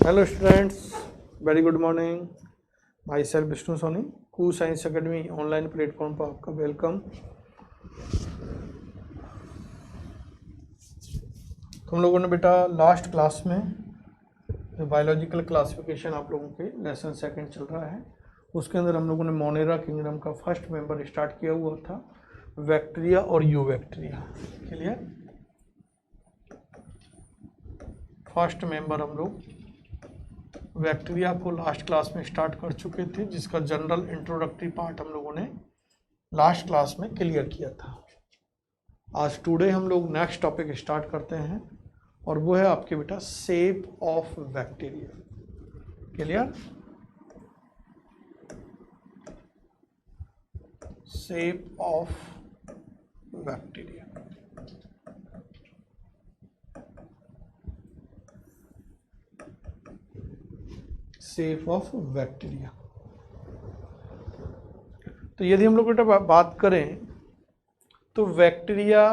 Hello students, very good morning. Myself Vishnu Soni, कू science academy online platform पर आपका welcome. तुम लोगों ने बेटा लास्ट क्लास में जो बायोलॉजिकल क्लासिफिकेशन आप लोगों के लेसन सेकंड चल रहा है, उसके अंदर हम लोगों ने मोनेरा किंगडम का फर्स्ट मेंबर स्टार्ट किया हुआ था, बैक्टीरिया और you bacteria. Clear? First member हम लोग बैक्टीरिया को लास्ट क्लास में स्टार्ट कर चुके थे, जिसका जनरल इंट्रोडक्टरी पार्ट हम लोगों ने लास्ट क्लास में क्लियर किया था। आज टुडे हम लोग नेक्स्ट टॉपिक स्टार्ट करते हैं और वो है आपके बेटा shape of bacteria. Clear? Shape of bacteria. Shape of bacteria. तो यदि हम लोग बेटा बात करें तो बैक्टीरिया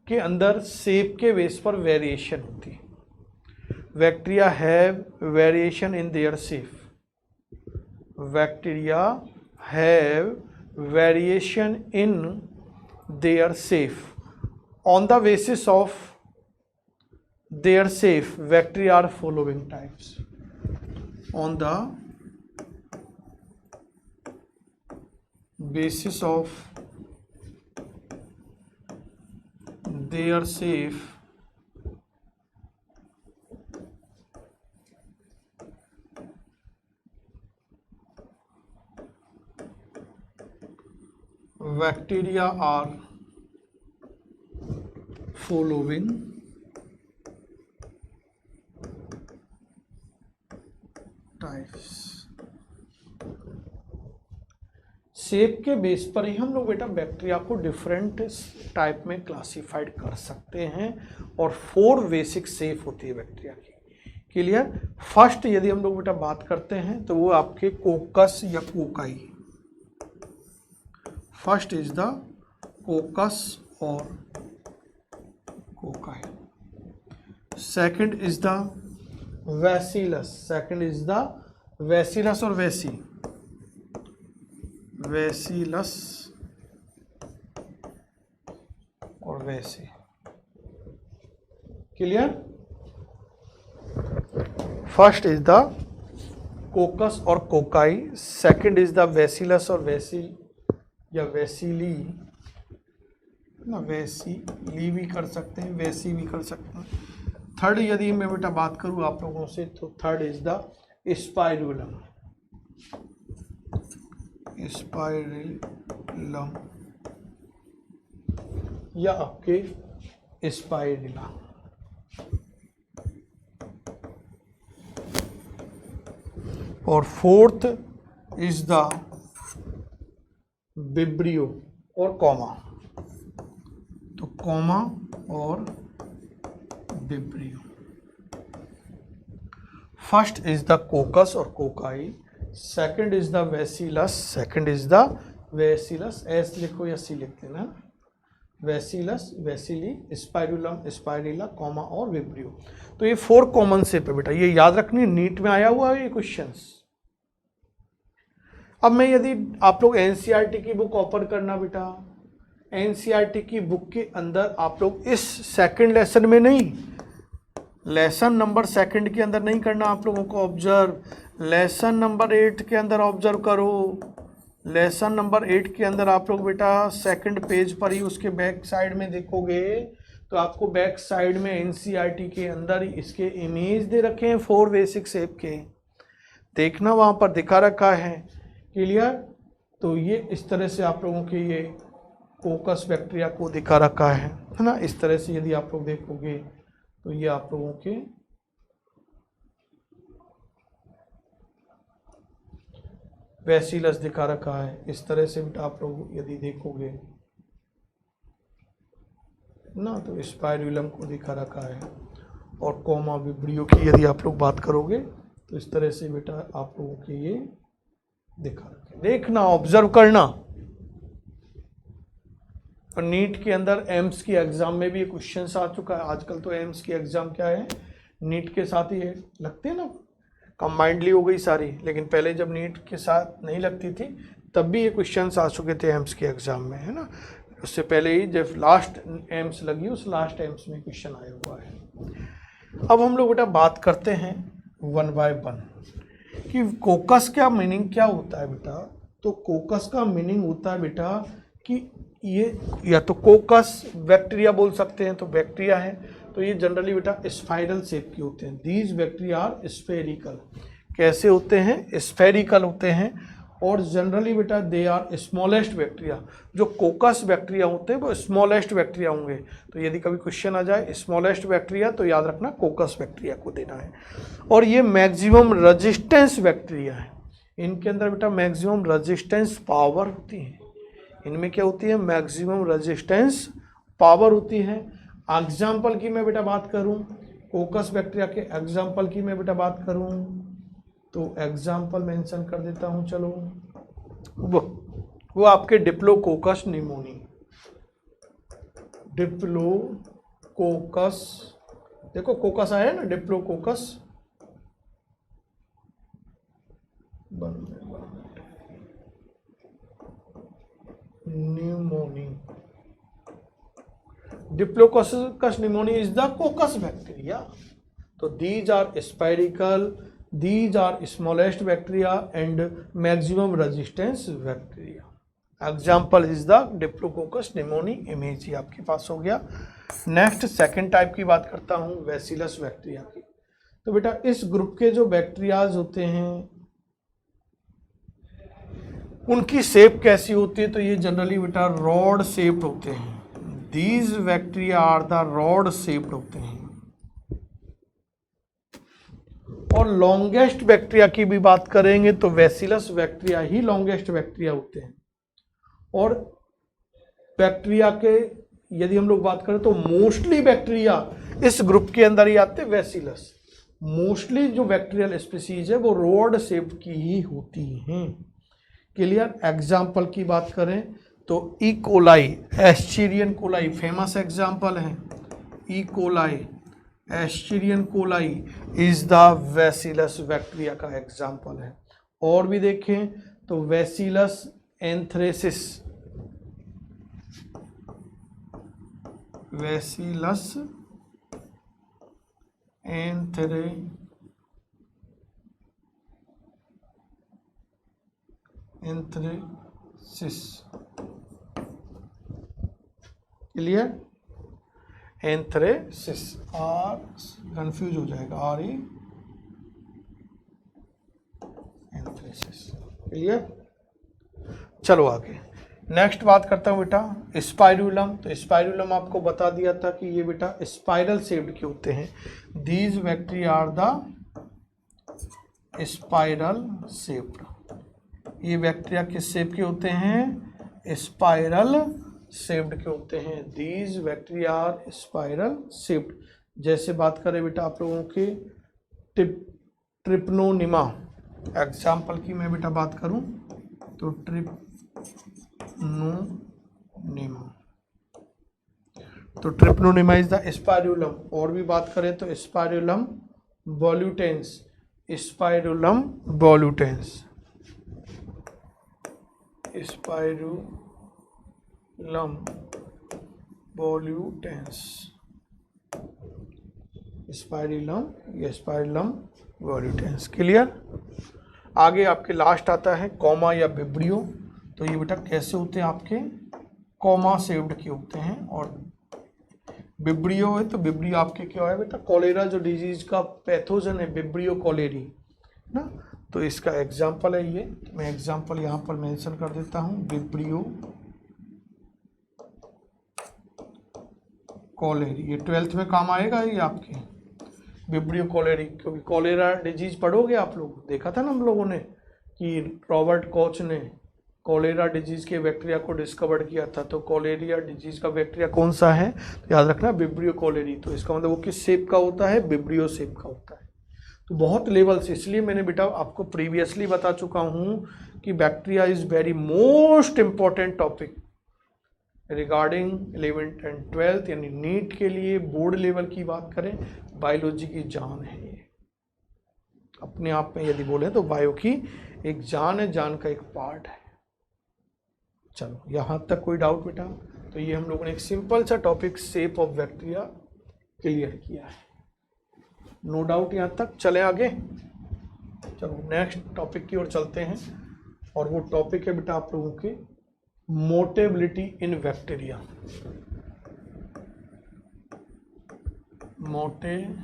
के अंदर शेप के बेस पर वेरिएशन होती है। Bacteria have variation in their shape. Bacteria have variation in their shape. On the basis of their shape, bacteria are following types. On the basis of their shape, bacteria are following types. Shape के base पर ही हम लोग बेटा bacteria को different type में classified कर सकते हैं और 4 बेसिक शेप होती है बैक्टीरिया की। क्लियर? फर्स्ट यदि हम लोग बेटा बात करते हैं तो वो आपके कोकस या cocci. First is the coccus और cocci. Second is the bacillus. Second is the bacillus और वैसी। वैसिलस और वैसी। Clear? First is the coccus और cocci. Second is the bacillus और वैसी या वैसिली ना, वैसिली भी कर सकते हैं, वैसी भी कर सकते हैं। थर्ड यदि मैं बेटा बात करूं आप लोगों से तो third is the spirillum. Spirillum या आपके स्पाइरुला। और फोर्थ इज द विब्रियो और कॉमा। तो कॉमा और vibrio. First is the coccus और cocci. Second is the bacillus. Second is the bacillus, S लिखो या सी लिख देना। Bacillus, bacilli, spirillum, spirilla, comma और विब्रियो। तो ये 4 कॉमन शेप है बेटा, ये याद रखनी, नीट में आया हुआ है ये क्वेश्चंस। अब मैं यदि आप लोग एनसीईआरटी की बुक ओपन करना बेटा, एनसीईआरटी की बुक के अंदर आप लोग इस सेकंड लेसन में नहीं, लेसन नंबर सेकंड के अंदर नहीं करना आप लोगों को ऑब्जर्व, लेसन नंबर 8 के अंदर ऑब्जर्व करो। लेसन नंबर 8 के अंदर आप लोग बेटा सेकंड पेज पर ही उसके बैक साइड में देखोगे तो आपको बैक साइड में एनसीईआरटी के अंदर इसके इमेज दे रखे हैं 4 बेसिक शेप के, देखना वहाँ पर दिखा रखा है। क्लियर? तो ये इस तरह से आप लोगों के ये कोकस बैक्टीरिया को दिखा रखा है ना। इस तरह से यदि आप लोग देखोगे तो ये आप लोगों के वैसिलस दिखा रखा है। इस तरह से आप लोग यदि देखोगे ना तो स्पाइरुलम को दिखा रखा है। और कॉमा विब्रियो की यदि आप लोग बात करोगे तो इस तरह से बेटा आप लोगों के ये दिखा रखा है। देखना, ऑब्जर्व करना। और नीट के अंदर एम्स की एग्जाम में भी क्वेश्चन आ चुका है। आजकल तो एम्स की एग्जाम क्या है, नीट के साथ ही है, लगते हैं ना कंबाइंडली हो गई सारी, लेकिन पहले जब नीट के साथ नहीं लगती थी तब भी ये क्वेश्चंस आ चुके थे एम्स के एग्जाम में, है ना। उससे पहले ही जब लास्ट एम्स लगी उस लास्ट एम्स में क्वेश्चन आया हुआ है। अब हम लोग बेटा बात करते हैं 1 बाय 1 कि कोकस का मीनिंग क्या होता है बेटा। तो कोकस का मीनिंग होता है बेटा कि ये या तो कोकस बैक्टीरिया बोल सकते हैं, तो बैक्टीरिया है, तो ये जनरली बेटा स्पाइरल शेप के होते हैं। These bacteria are spherical. कैसे होते हैं? स्फेरिकल होते हैं। और जनरली बेटा दे आर स्मॉलेस्ट बैक्टीरिया। जो कोकस बैक्टीरिया होते हैं वो स्मॉलेस्ट बैक्टीरिया होंगे। तो यदि कभी क्वेश्चन आ जाए स्मॉलेस्ट बैक्टीरिया तो याद रखना कोकस बैक्टीरिया को देना है। और ये मैक्सिमम रेजिस्टेंस बैक्टीरिया है। इनके अंदर बेटा मैक्सिमम रेजिस्टेंस पावर होती है। इनमें क्या होती है? मैक्सिमम रेजिस्टेंस पावर होती है। एग्जाम्पल की मैं बेटा बात करूं, कोकस बैक्टीरिया के एग्जाम्पल की मैं बेटा बात करूं तो एग्जाम्पल मेंशन कर देता हूं। चलो वो आपके डिप्लोकोकस निमोनी, डिप्लोकोकस, देखो कोकस आया ना, diplococcus pneumoniae. Diplococcus pneumoniae is the कोकस bacteria. तो these are spherical, these are smallest bacteria and maximum resistance bacteria. Example is the Diplococcus pneumoniae image। आपके पास हो गया। नेक्स्ट सेकंड टाइप की बात करता हूँ, बैसिलस बैक्टीरिया की। तो बेटा इस ग्रुप के जो बैक्टीरियाज होते हैं उनकी शेप कैसी होती है? तो ये जनरली बेटा रॉड शेप्ड होते हैं। These bacteria are the rod shaped होते हैं। और लॉन्गेस्ट बैक्टीरिया की भी बात करेंगे तो बैसिलस बैक्टीरिया ही लॉन्गेस्ट बैक्टीरिया होते हैं। और बैक्टीरिया के यदि हम लोग बात करें तो मोस्टली बैक्टीरिया इस ग्रुप के अंदर ही आते हैं बैसिलस। मोस्टली जो बैक्टीरियल स्पीसीज है वो रॉड शेप की ही होती हैं। क्लियर? एग्जाम्पल की बात करें तो E coli, Escherichia coli famous example है। E coli, Escherichia coli is the bacillus bacteria का एग्जाम्पल है। और भी देखें तो bacillus anthracis, bacillus anthracis. Clear? Anthracis, R confuse हो जाएगा, आर ई एंथ्रेसिस। क्लियर? चलो आगे नेक्स्ट बात करता हूँ बेटा स्पाइरुलम। तो स्पाइरुलम आपको बता दिया था कि ये बेटा स्पाइरल शेप्ड के होते हैं। These bacteria are the spiral shaped. ये बैक्टीरिया किस शेप के होते हैं? स्पाइरल शेप्ड के होते हैं। These bacteria are spiral shaped. जैसे बात करें बेटा आप लोगों के ट्रिप्नोनिमा, एग्जाम्पल की मैं बेटा बात करूं तो ट्रिप्नोनिमा, तो ट्रिप्नोनिमा इज द स्पाइरुलम। और भी बात करें तो spirillum वॉल्यूटेंस, spirillum वॉल्यूटेंस, spirillum वॉल्यूटेंस, spirillum वॉल्यूटेंस। Clear? आगे आपके लास्ट आता है कॉमा या विब्रियो। तो ये बेटा कैसे होते हैं? आपके कॉमा शेप्ड के होते हैं। और विब्रियो है तो विब्रियो आपके क्या है बेटा? कॉलेरा जो डिजीज का पैथोजन है विब्रियो कॉलेरी ना। तो इसका एग्जाम्पल है ये, मैं एग्जाम्पल यहाँ पर मेंशन कर देता हूँ, विब्रियो कॉलेरी। ये 12th में काम आएगा ये आपके विब्रियो कॉलेरी, क्योंकि कॉलेरा डिजीज पढ़ोगे आप लोग, देखा था ना हम लोगों ने कि रॉबर्ट कॉच ने कॉलेरा डिजीज के बैक्टीरिया को डिस्कवर किया था। तो कॉलेरिया डिजीज का बैक्टीरिया कौन सा है? तो याद रखना विब्रियो कॉलेरी। तो इसका मतलब वो किस शेप का होता है? विब्रियो शेप का होता है। तो बहुत लेवल्स, इसलिए मैंने बेटा आपको प्रीवियसली बता चुका हूँ कि bacteria is very most important topic regarding 11th and 12th, यानी नीट के लिए बोर्ड लेवल की बात करें बायोलॉजी की जान है ये। अपने आप में यदि बोले तो वायु की एक जान है, जान का एक पार्ट है। चलो यहाँ तक कोई डाउट बेटा? तो ये हम लोगों ने एक सिंपल सा topic shape of bacteria clear किया है। नो डाउट यहाँ तक? चले आगे। चलो नेक्स्ट टॉपिक की ओर चलते हैं, और वो टॉपिक है बेटा आप लोगों के motility in bacteria. Motility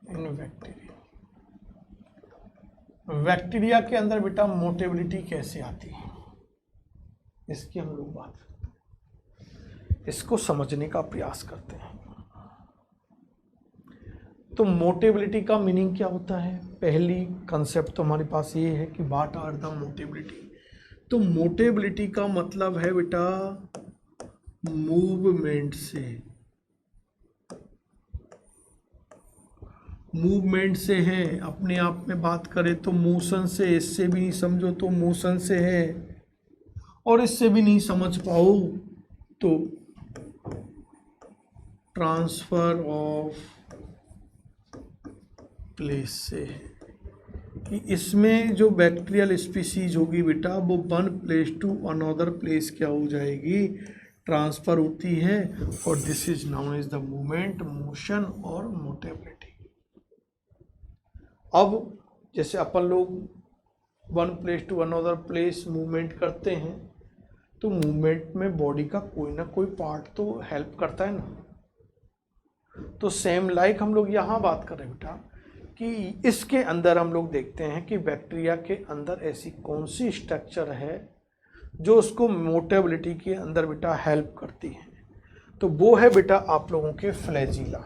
in bacteria. Bacteria के अंदर बेटा मोटेबिलिटी कैसे आती है, इसकी हम लोग बात करते हैं, इसको समझने का प्रयास करते हैं। तो मोटेबिलिटी का मीनिंग क्या होता है? पहली कंसेप्ट तो हमारे पास ये है कि व्हाट आर द मोटेबिलिटी। तो मोटेबिलिटी का मतलब है बेटा मूवमेंट से, मूवमेंट से है। अपने आप में बात करें तो मोशन से, इससे भी नहीं समझो तो मोशन से है, और इससे भी नहीं समझ पाओ तो ट्रांसफर ऑफ प्लेस से, कि इसमें जो बैक्टीरियल स्पीसीज होगी बेटा वो one place to another place क्या हो जाएगी, ट्रांसफर होती है, और this is known as the movement, motion और मोटेबिलिटी। अब जैसे अपन लोग one place to another place movement करते हैं, तो मूवमेंट में बॉडी का कोई ना कोई पार्ट तो हेल्प करता है ना। तो सेम लाइक हम लोग यहाँ बात कर रहे हैं बेटा कि इसके अंदर हम लोग देखते हैं कि बैक्टीरिया के अंदर ऐसी कौन सी स्ट्रक्चर है जो उसको मोटेबिलिटी के अंदर बेटा हेल्प करती है। तो वो है बेटा आप लोगों के फ्लैजिला।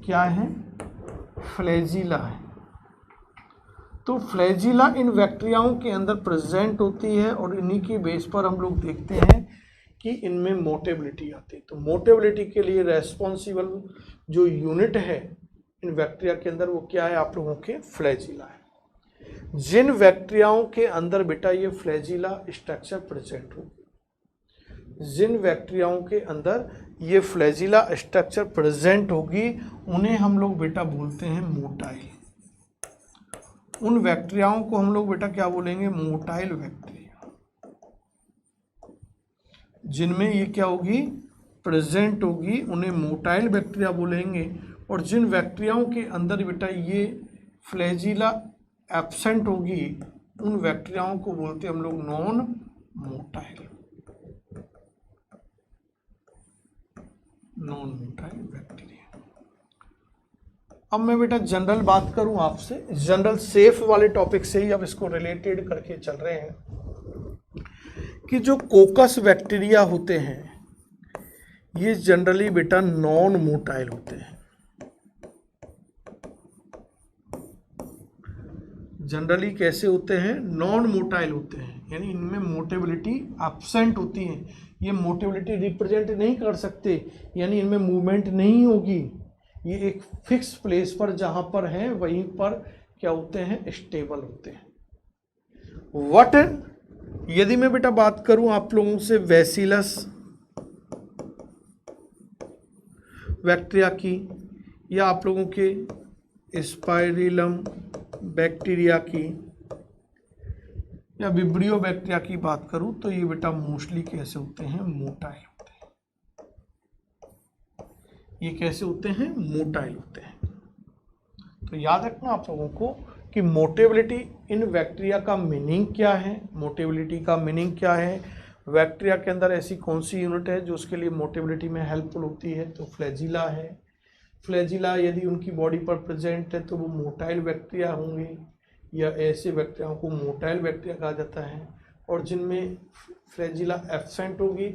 क्या है? फ्लैजिला है। तो फ्लैजिला इन बैक्टीरियाओं के अंदर प्रेजेंट होती है, और इन्हीं की बेस पर हम लोग देखते हैं कि इनमें मोटेबिलिटी आती है। तो मोटेबिलिटी के लिए रेस्पॉन्सिबल जो यूनिट है इन बैक्टीरिया के अंदर वो क्या है आप लोगों के? फ्लैजिला है। जिन बैक्टीरियाओं के अंदर बेटा ये फ्लैजिला स्ट्रक्चर प्रेजेंट होगी, जिन बैक्टीरियाओं के अंदर ये फ्लैजिला स्ट्रक्चर प्रेजेंट होगी, उन्हें हम लोग बेटा बोलते हैं मोटाइल। उन बैक्टीरियाओं को हम लोग बेटा क्या बोलेंगे? Motile bacteria. जिनमें ये क्या होगी? प्रेजेंट होगी, उन्हें मोटाइल बैक्टीरिया बोलेंगे। और जिन बैक्टीरियाओं के अंदर बेटा ये फ्लैजिला एब्सेंट होगी, उन बैक्टीरियाओं को बोलते हैं हम लोग non motile, non motile bacteria. अब मैं बेटा जनरल बात करूं आपसे, जनरल सेफ वाले टॉपिक से ही अब इसको रिलेटेड करके चल रहे हैं, कि जो कोकस बैक्टीरिया होते हैं ये जनरली बेटा नॉन मोटाइल होते हैं। जनरली कैसे होते हैं? नॉन मोटाइल होते हैं, यानी इनमें मोटेबिलिटी एब्सेंट होती है। ये मोटेबिलिटी रिप्रेजेंट नहीं कर सकते, यानी इनमें मूवमेंट नहीं होगी। ये एक फिक्स प्लेस पर जहां पर है वहीं पर क्या होते हैं? स्टेबल होते हैं। व्हाट यदि मैं बेटा बात करूं आप लोगों से बैसिलस बैक्टीरिया की, या आप लोगों के स्पाइरिलम बैक्टीरिया की, या विब्रियो बैक्टीरिया की बात करूं, तो ये बेटा मोस्टली कैसे होते हैं? मोटाइल होते हैं। ये कैसे होते हैं? मोटाइल होते हैं। तो याद रखना आप लोगों को कि मोटेबिलिटी इन बैक्टीरिया का मीनिंग क्या है। मोटेबिलिटी का मीनिंग क्या है? बैक्टीरिया के अंदर ऐसी कौन सी यूनिट है जो उसके लिए मोटेबिलिटी में हेल्पफुल होती है? तो फ्लैजिला है। फ्लैजिला यदि उनकी बॉडी पर प्रेजेंट है तो वो मोटाइल बैक्टीरिया होंगे, या ऐसे बैक्टीरियाओं को मोटाइल बैक्टीरिया कहा जाता है। और जिनमें फ्लैजिला एब्सेंट होगी,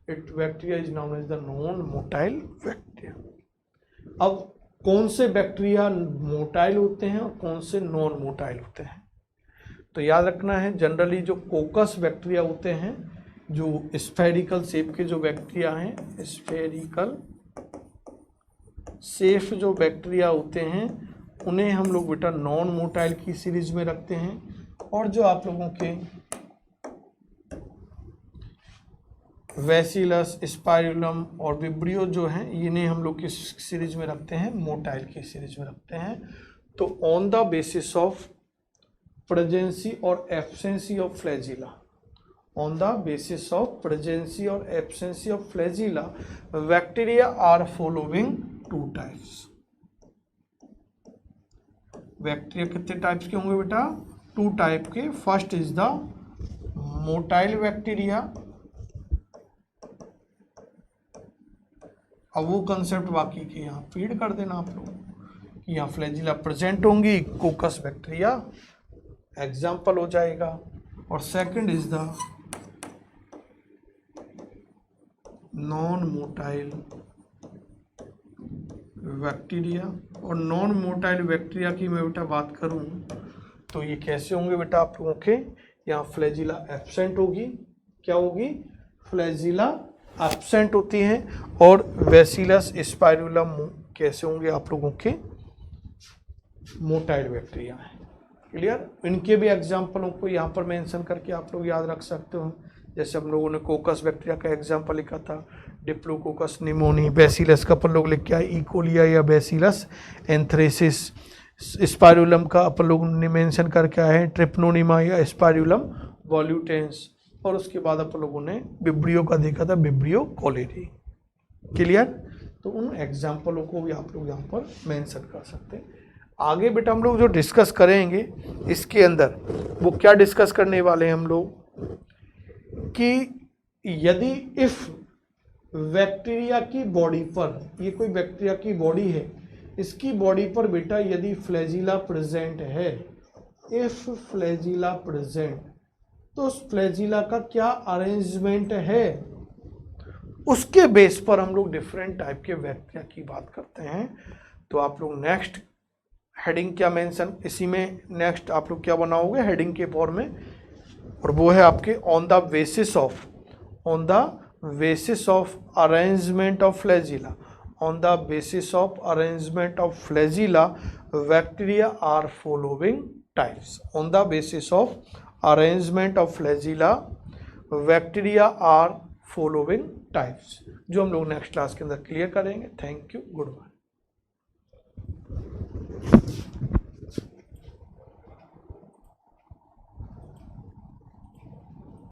it bacteria is known as the non motile bacteria. अब कौन से बैक्टीरिया मोटाइल होते हैं और कौन से नॉन मोटाइल होते हैं? तो याद रखना है, जनरली जो कोकस बैक्टीरिया होते हैं, जो स्फेरिकल शेप के जो बैक्टीरिया हैं, स्फेरिकल शेप जो बैक्टीरिया होते हैं, उन्हें हम लोग बेटा नॉन मोटाइल की सीरीज में रखते हैं। और जो आप लोगों के वेसिलस, स्पाइरुलम और विब्रियो जो हैं इन्हें हम लोग किस सीरीज में रखते हैं, मोटाइल की सीरीज में रखते हैं। तो on the basis of presence और absence of flagella, on the basis of presence और absence of flagella bacteria are following two types. Bacteria कितने टाइप्स के होंगे बेटा, टू टाइप के। First is the motile bacteria. अब वो कंसेप्ट बाकी के यहाँ फीड कर देना आप लोग कि यहाँ फ्लैजिला प्रेजेंट होंगी, कोकस बैक्टीरिया एग्जाम्पल हो जाएगा। और second is the non motile bacteria. और नॉन मोटाइल बैक्टीरिया की मैं बेटा बात करूं तो ये कैसे होंगे बेटा आप लोगों के, यहाँ फ्लैजिला एब्सेंट होगी, क्या होगी, फ्लैजिला एब्सेंट होती हैं। और वेसिलस, स्पाइरुलम कैसे होंगे आप लोगों के, मोटाइल बैक्टीरिया है। क्लियर। इनके भी एग्जाम्पलों को यहाँ पर मेंशन करके आप लोग याद रख सकते हो। जैसे हम लोगों ने कोकस बैक्टीरिया का एग्जाम्पल लिखा था, डिप्लोकोकस निमोनी। बेसिलस का अपन लोग लिख के आए इकोलिया या बेसिलस एंथ्रेसिस। स्पाइरुलम का अपन लोग ने मेंशन करके आए हैं ट्रिप्नोनिमा या स्पाइरुलम वॉल्यूटेंस। और उसके बाद अपन लोगों ने विब्रियो का देखा था, विब्रियो कोलेरी। क्लियर। तो उन एग्जाम्पलों को भी आप लोग यहाँ पर मेंशन कर सकते हैं। आगे बेटा हम लोग जो डिस्कस करेंगे इसके अंदर वो क्या डिस्कस करने वाले हैं हम लोग कि यदि इफ बैक्टीरिया की बॉडी पर, ये कोई बैक्टीरिया की बॉडी है, इसकी बॉडी पर बेटा यदि फ्लैजिला प्रेजेंट है, इफ फ्लैजिला प्रेजेंट, तो उस फ्लैजिला का क्या अरेंजमेंट है, उसके बेस पर हम लोग डिफरेंट टाइप के बैक्टीरिया की बात करते हैं। तो आप लोग नेक्स्ट हेडिंग क्या मेंशन, इसी में नेक्स्ट आप लोग क्या बनाओगे हेडिंग के फॉर्म में, और वो है आपके on the basis of arrangement of flagella. On the basis of arrangement of flagella bacteria are following types. On the basis of arrangement of flagella bacteria are following types, जो हम लोग next class के अंदर clear करेंगे। Thank you, good bye.